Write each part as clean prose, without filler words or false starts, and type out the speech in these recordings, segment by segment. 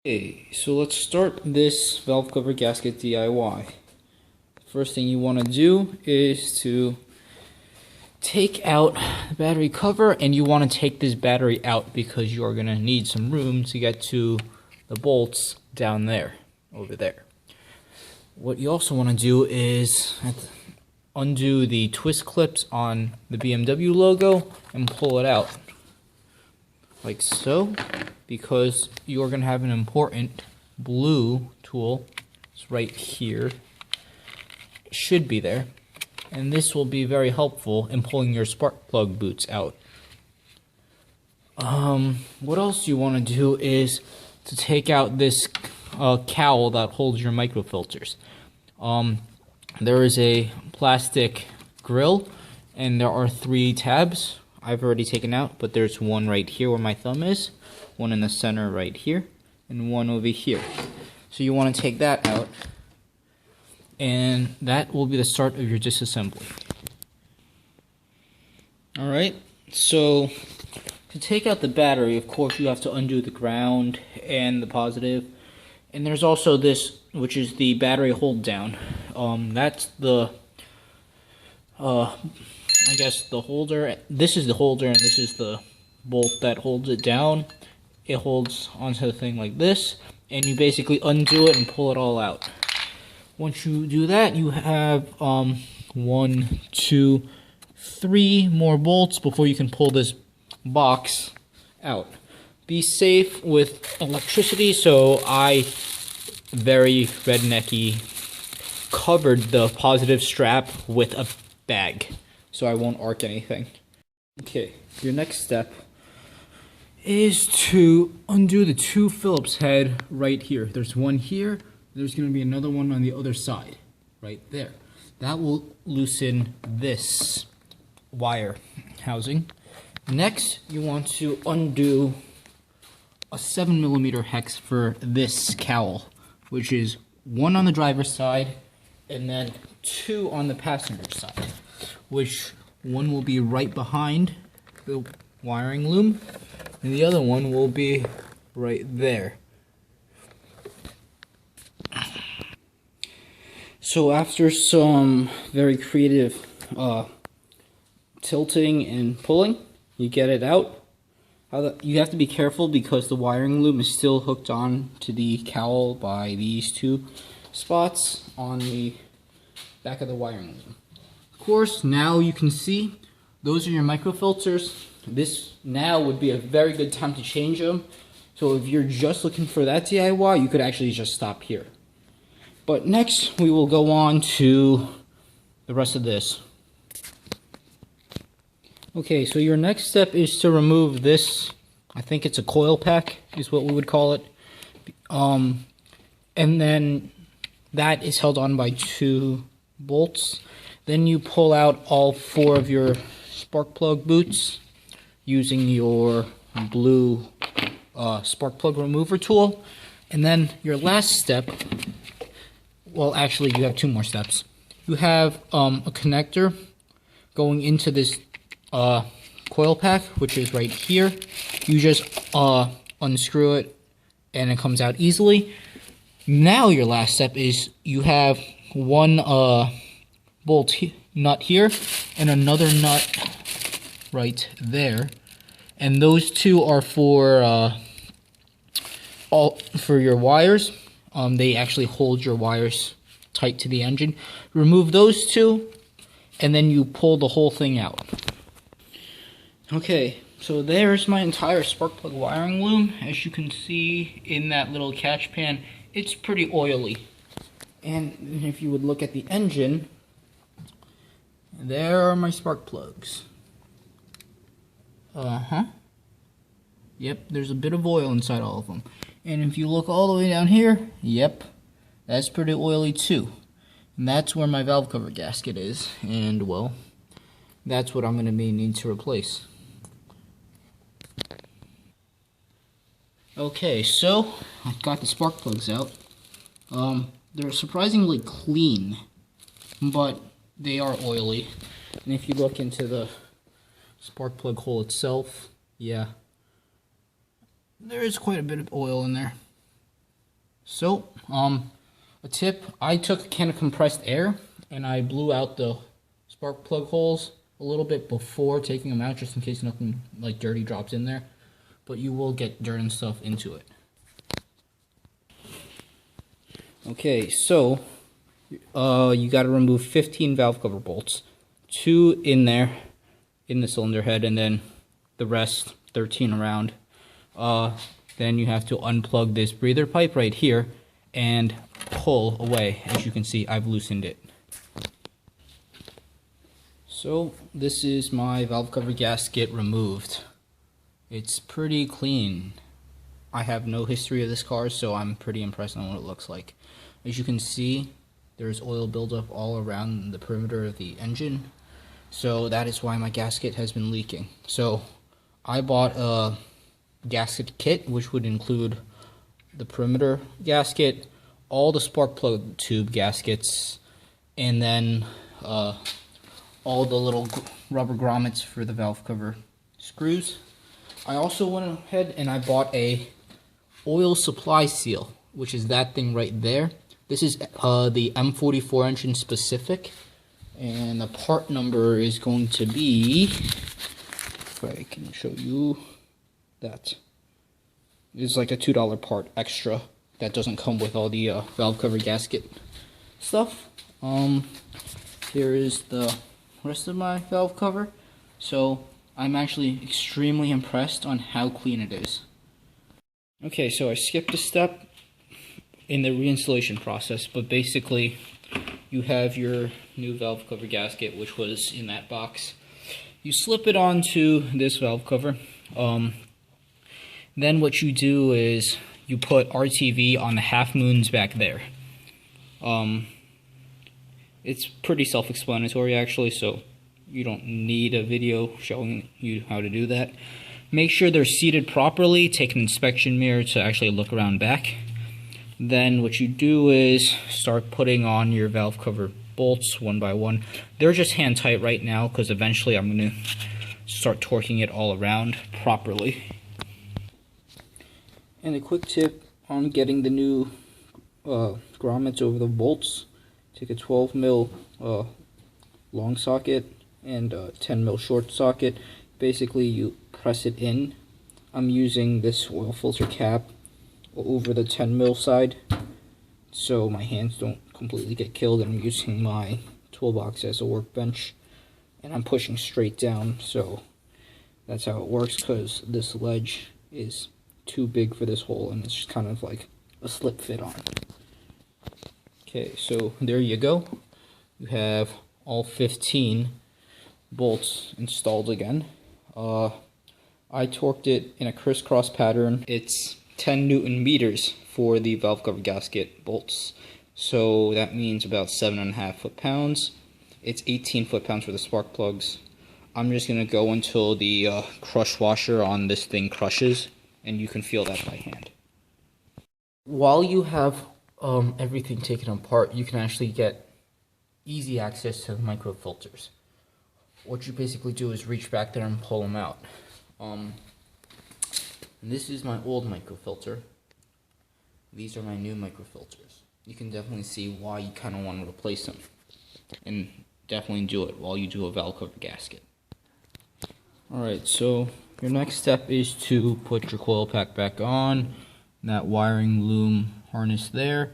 Okay, so let's start this valve cover gasket DIY. First thing you want to do is to take out the battery cover, and you want to take this battery out because you are going to need some room to get to the bolts down there, over there. What you also want to do is undo the twist clips on the BMW logo and pull it out, like so, because you're going to have an important blue tool. It's right here. It should be there. And this will be very helpful in pulling your spark plug boots out. What else you want to do is to take out this cowl that holds your microfilters. There is a plastic grill, and there are 3 tabs. I've already taken out, but there's one right here where my thumb is, one in the center right here, and one over here. So you want to take that out, and that will be the start of your disassembly. Alright, so to take out the battery, of course you have to undo the ground and the positive. And there's also this, which is the battery hold down. That's the I guess the holder. This is the holder, and this is the bolt that holds it down. It holds onto the thing like this, and you basically undo it and pull it all out. Once you do that, you have 1, 2, 3 more bolts before you can pull this box out. Be safe with electricity, so I very rednecky covered the positive strap with a bag, so I won't arc anything. Okay, your next step is to undo the 2 Phillips head right here. There's one here, there's going to be another one on the other side, right there. That will loosen this wire housing. Next, you want to undo a 7mm hex for this cowl, which is 1 on the driver's side and then 2 on the passenger side, which one will be right behind the wiring loom and the other one will be right there. So after some very creative tilting and pulling, you get it out. You have to be careful because the wiring loom is still hooked on to the cowl by these 2 spots on the back of the wiring loom. Of course, now you can see those are your microfilters. This now would be a very good time to change them. So if you're just looking for that DIY, you could actually just stop here. But next, we will go on to the rest of this. Okay, so your next step is to remove this, I think it's a coil pack, is what we would call it. And then that is held on by 2 bolts. Then you pull out all 4 of your spark plug boots using your blue spark plug remover tool. And then your last step, well actually you have 2 more steps. You have a connector going into this coil pack, which is right here. You just unscrew it and it comes out easily. Now your last step is you have 1 bolt nut here and another nut right there, and those 2 are for your wires. They actually hold your wires tight to the engine. Remove those 2 and then you pull the whole thing out. Okay, so there's my entire spark plug wiring loom. As you can see in that little catch pan, it's pretty oily. And if you would look at the engine, there are my spark plugs. Yep, there's a bit of oil inside all of them. And if you look all the way down here, yep, that's pretty oily too. And that's where my valve cover gasket is. And well, that's what I'm going to need to replace. Okay, so I've got the spark plugs out. They're surprisingly clean, but they are oily. And if you look into the spark plug hole itself, yeah, there is quite a bit of oil in there. So, a tip, I took a can of compressed air and I blew out the spark plug holes a little bit before taking them out, just in case nothing like dirty drops in there. But you will get dirt and stuff into it. Okay, so you got to remove 15 valve cover bolts, 2 in there in the cylinder head, and then the rest 13 around. Then you have to unplug this breather pipe right here and pull away. As you can see, I've loosened it. So this is my valve cover gasket removed. It's pretty clean. I have no history of this car, so I'm pretty impressed on what it looks like. As you can see, there's oil buildup all around the perimeter of the engine, so that is why my gasket has been leaking. So I bought a gasket kit, which would include the perimeter gasket, all the spark plug tube gaskets, and then all the little rubber grommets for the valve cover screws. I also went ahead and I bought a oil supply seal, which is that thing right there. This is the M44 engine specific, and the part number is going to be, if I can show you that, it's like a $2 part extra that doesn't come with all the valve cover gasket stuff. Here is the rest of my valve cover. So I'm actually extremely impressed on how clean it is. Okay, so I skipped a step in the reinstallation process, but basically you have your new valve cover gasket, which was in that box. You slip it onto this valve cover. Then what you do is you put RTV on the half moons back there. It's pretty self-explanatory actually, so you don't need a video showing you how to do that. Make sure they're seated properly. Take an inspection mirror to actually look around back. Then what you do is start putting on your valve cover bolts one by one. They're just hand tight right now because eventually I'm going to start torquing it all around properly. And a quick tip on getting the new grommets over the bolts. Take a 12 mil long socket and a 10 mil short socket. Basically you press it in. I'm using this oil filter cap over the 10 mil side so my hands don't completely get killed, and I'm using my toolbox as a workbench and I'm pushing straight down, so that's how it works, because this ledge is too big for this hole and it's just kind of like a slip fit on. Okay, so there you go. You have all 15 bolts installed again. I torqued it in a crisscross pattern. It's 10 Newton meters for the valve cover gasket bolts, so that means about 7.5 foot-pounds. It's 18 foot-pounds for the spark plugs. I'm just gonna go until the crush washer on this thing crushes, and you can feel that by hand. While you have everything taken apart, you can actually get easy access to the microfilters. What you basically do is reach back there and pull them out. This is my old microfilter. These are my new microfilters. You can definitely see why you kind of want to replace them. And definitely do it while you do a valve cover gasket. Alright, so your next step is to put your coil pack back on, that wiring loom harness there,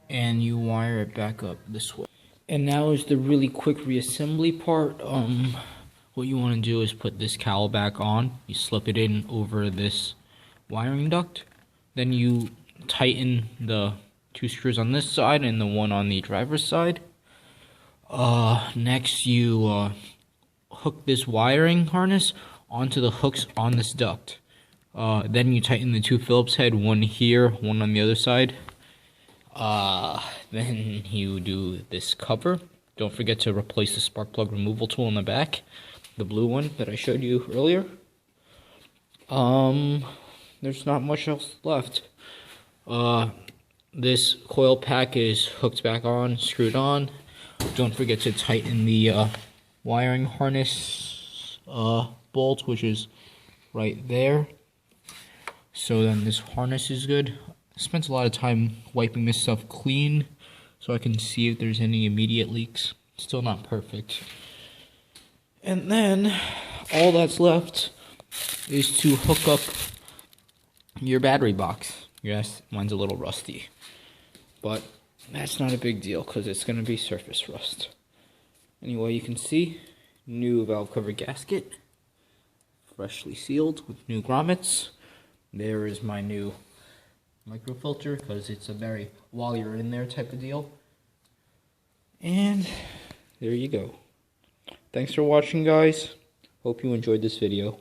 and you wire it back up this way. And now is the really quick reassembly part. What you want to do is put this cowl back on. You slip it in over this wiring duct. Then you tighten the 2 screws on this side and the one on the driver's side. Next you hook this wiring harness onto the hooks on this duct. Then you tighten the 2 Phillips head, one here, one on the other side. Then you do this cover. Don't forget to replace the spark plug removal tool in the back, the blue one that I showed you earlier. There's not much else left. This coil pack is hooked back on, screwed on. Don't forget to tighten the wiring harness bolt, which is right there. So then this harness is good. spent a lot of time wiping this stuff clean so I can see if there's any immediate leaks. Still not perfect. And then all that's left is to hook up your battery box. Yes, mine's a little rusty, but that's not a big deal because it's going to be surface rust. Anyway, you can see new valve cover gasket, freshly sealed with new grommets. There is my new microfilter because it's a very while you're in there type of deal. And there you go. Thanks for watching, guys. Hope you enjoyed this video.